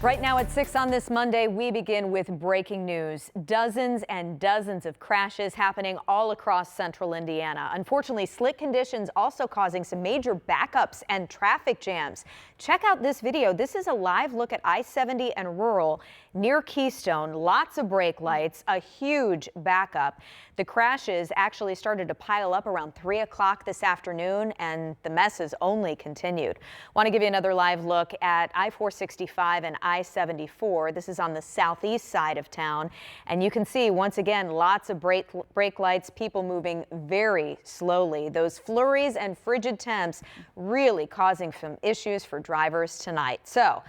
Right now at 6 on this Monday, we begin with breaking news. Dozens and dozens of crashes happening all across central Indiana. Unfortunately, slick conditions also causing some major backups and traffic jams. Check out this video. This is a live look at I-70 and Rural near Keystone. Lots of brake lights, a huge backup. The crashes actually started to pile up around 3 o'clock this afternoon, and the mess has only continued. Want to give you another live look at I-465 and I-74. This is on the southeast side of town, and you can see once again lots of brake lights, people moving very slowly. Those flurries and frigid temps really causing some issues for drivers tonight. So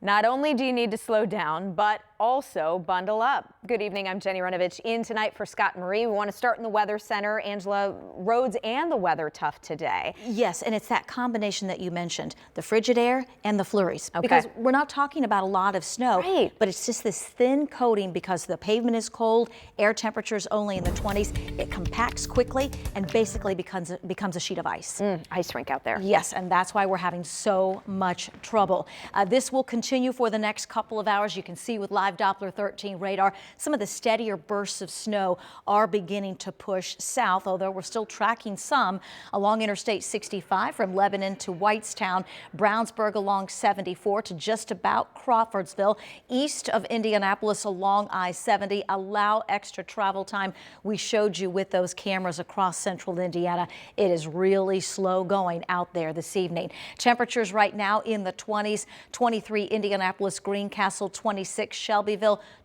not only do you need to slow down, but also bundle up. Good evening, I'm Jenny Runovich in tonight for Scott and Marie. We want to start in the Weather Center. Angela, roads and the weather tough today. Yes, and it's that combination that you mentioned, the frigid air and the flurries. Okay. Because we're not talking about a lot of snow, right, but it's just this thin coating because the pavement is cold, air temperatures only in the 20s. It compacts quickly and basically becomes a sheet of ice. Ice rink out there. Yes, and that's why we're having so much trouble. This will continue for the next couple of hours. You can see with live Doppler 13 radar, some of the steadier bursts of snow are beginning to push south, although we're still tracking some along Interstate 65 from Lebanon to Whitestown, Brownsburg along 74 to just about Crawfordsville, east of Indianapolis along I-70. Allow extra travel time. We showed you with those cameras across central Indiana. It is really slow going out there this evening. Temperatures right now in the 20s, 23 Indianapolis, Greencastle, 26 Shelbyville,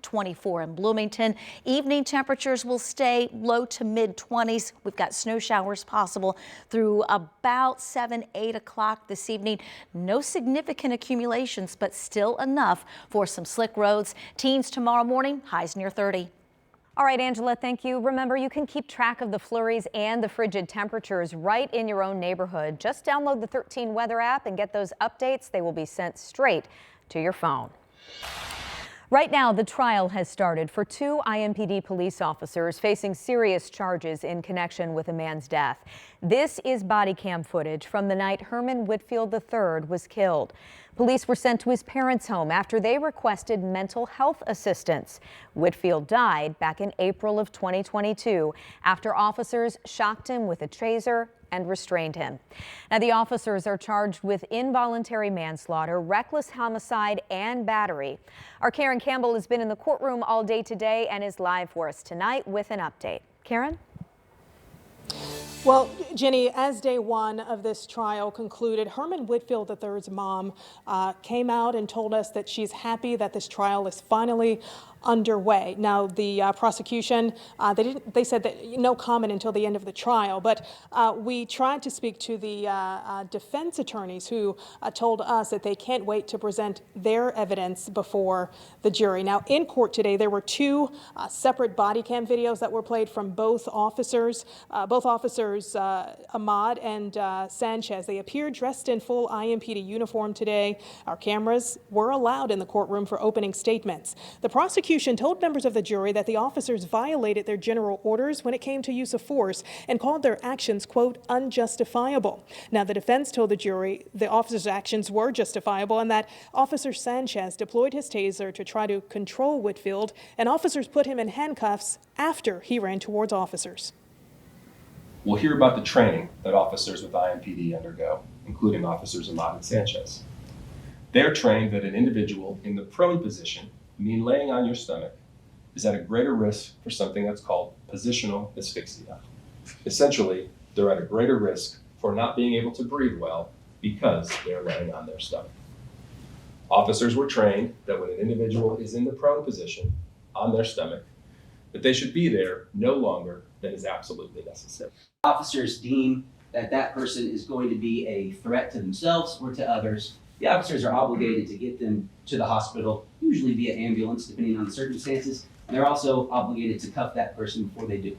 24 in Bloomington. Evening temperatures will stay low to mid 20s. We've got snow showers possible through about 7, 8 o'clock this evening. No significant accumulations, but still enough for some slick roads. Teens tomorrow morning, highs near 30. All right, Angela, thank you. Remember, you can keep track of the flurries and the frigid temperatures right in your own neighborhood. Just download the 13 Weather app and get those updates. They will be sent straight to your phone. Right now, the trial has started for 2 IMPD police officers facing serious charges in connection with a man's death. This is body cam footage from the night Herman Whitfield III was killed. Police were sent to his parents' home after they requested mental health assistance. Whitfield died back in April of 2022 after officers shocked him with a taser and restrained him. Now, the officers are charged with involuntary manslaughter, reckless homicide, and battery. Our Karen Campbell has been in the courtroom all day today and is live for us tonight with an update. Karen? Well, Jenny, as day one of this trial concluded, Herman Whitfield III's mom came out and told us that she's happy that this trial is finally underway. Now, the prosecution, they said that no comment until the end of the trial, but we tried to speak to the defense attorneys who told us that they can't wait to present their evidence before the jury. Now, in court today, there were 2 separate body cam videos that were played from both officers, Ahmad and Sanchez. They appeared dressed in full IMPD uniform today. Our cameras were allowed in the courtroom for opening statements. The prosecution told members of the jury that the officers violated their general orders when it came to use of force and called their actions, quote, unjustifiable. Now, the defense told the jury the officers' actions were justifiable and that Officer Sanchez deployed his taser to try to control Whitfield, and officers put him in handcuffs after he ran towards officers. We'll hear about the training that officers with IMPD undergo, including officers Ahmad and Sanchez. They're trained that an individual in the prone position, mean laying on your stomach, is at a greater risk for something that's called positional asphyxia. Essentially, they're at a greater risk for not being able to breathe well because they're laying on their stomach. Officers were trained that when an individual is in the prone position on their stomach, that they should be there no longer than is absolutely necessary. Officers deem that that person is going to be a threat to themselves or to others. The officers are obligated to get them to the hospital, usually via ambulance, depending on the circumstances. And they're also obligated to cuff that person before they do.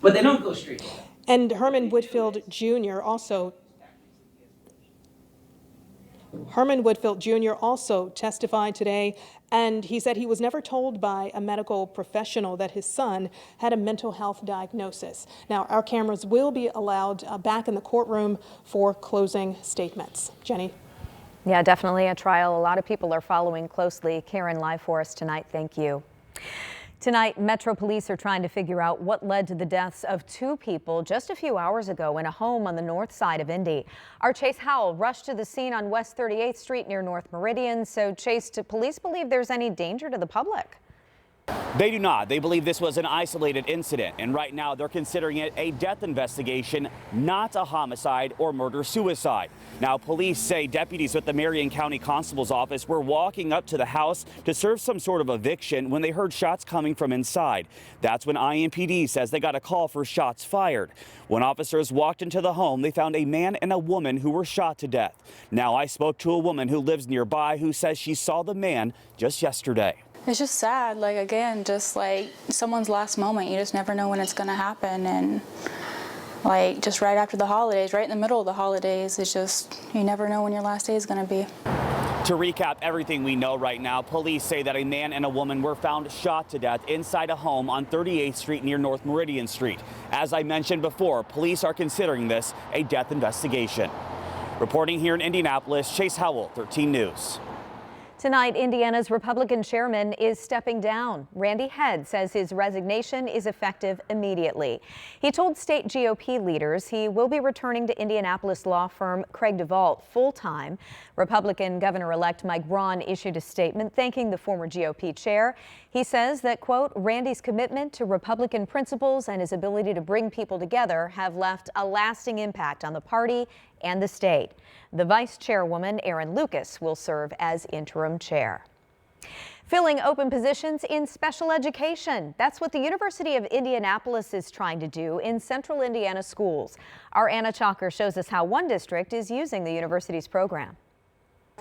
But they don't go straight. And Herman Whitfield Jr. also testified today, and he said he was never told by a medical professional that his son had a mental health diagnosis. Now, our cameras will be allowed back in the courtroom for closing statements. Jenny? Yeah, definitely a trial a lot of people are following closely. Karen, live for us tonight. Thank you. Tonight, Metro Police are trying to figure out what led to the deaths of 2 people just a few hours ago in a home on the north side of Indy. Our Chase Howell rushed to the scene on West 38th Street near North Meridian. So, Chase, do police believe there's any danger to the public? They do not. They believe this was an isolated incident, and right now they're considering it a death investigation, not a homicide or murder-suicide. Now, police say deputies with the Marion County Constable's office were walking up to the house to serve some sort of eviction when they heard shots coming from inside. That's when IMPD says they got a call for shots fired. When officers walked into the home, they found a man and a woman who were shot to death. Now, I spoke to a woman who lives nearby who says she saw the man just yesterday. It's just sad, like, again, just like someone's last moment. You just never know when it's gonna happen, and like just right after the holidays, right in the middle of the holidays, it's just, you never know when your last day is gonna be. To recap everything we know right now, police say that a man and a woman were found shot to death inside a home on 38th Street near North Meridian Street. As I mentioned before, police are considering this a death investigation. Reporting here in Indianapolis, Chase Howell, 13 News. Tonight, Indiana's Republican chairman is stepping down. Randy Head says his resignation is effective immediately. He told state GOP leaders he will be returning to Indianapolis law firm Craig DeVault full-time. Republican Governor-elect Mike Braun issued a statement thanking the former GOP chair. He says that, quote, Randy's commitment to Republican principles and his ability to bring people together have left a lasting impact on the party and the state. The vice chairwoman, Erin Lucas, will serve as interim chair. Filling open positions in special education. That's what the University of Indianapolis is trying to do in central Indiana schools. Our Anna Chalker shows us how one district is using the university's program.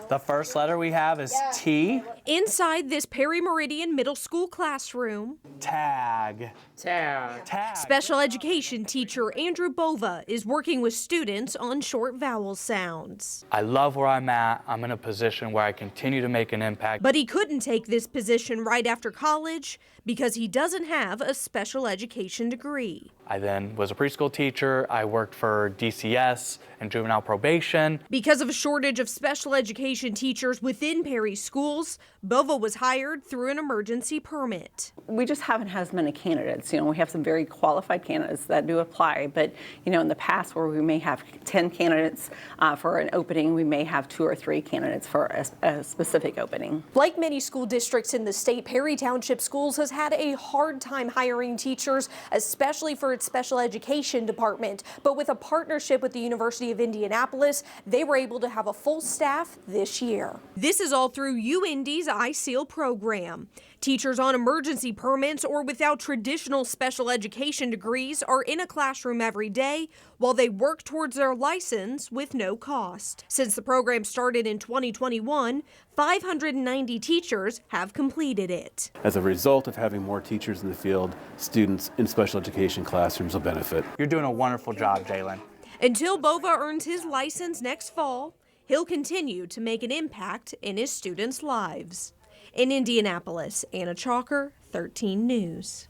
The first letter we have is T. Inside this Perry Meridian Middle School classroom, Tag. special education teacher Andrew Bova is working with students on short vowel sounds. I love where I'm at. I'm in a position where I continue to make an impact. But he couldn't take this position right after college because he doesn't have a special education degree. I then was a preschool teacher. I worked for DCS and juvenile probation. Because of a shortage of special education teachers within Perry schools, Bova was hired through an emergency permit. We just haven't had as many candidates. We have some very qualified candidates that do apply, but in the past where we may have 10 candidates for an opening, we may have 2 or 3 candidates for a specific opening. Like many school districts in the state, Perry Township Schools has had a hard time hiring teachers, especially for its special education department. But with a partnership with the University of Indianapolis, they were able to have a full staff this year. This is all through UIndy's iSeal program. Teachers on emergency permits or without traditional special education degrees are in a classroom every day while they work towards their license with no cost. Since the program started in 2021, 590 teachers have completed it. As a result of having more teachers in the field, students in special education classrooms will benefit. You're doing a wonderful job, Jalen. Until Bova earns his license next fall, he'll continue to make an impact in his students' lives. In Indianapolis, Anna Chalker, 13 News.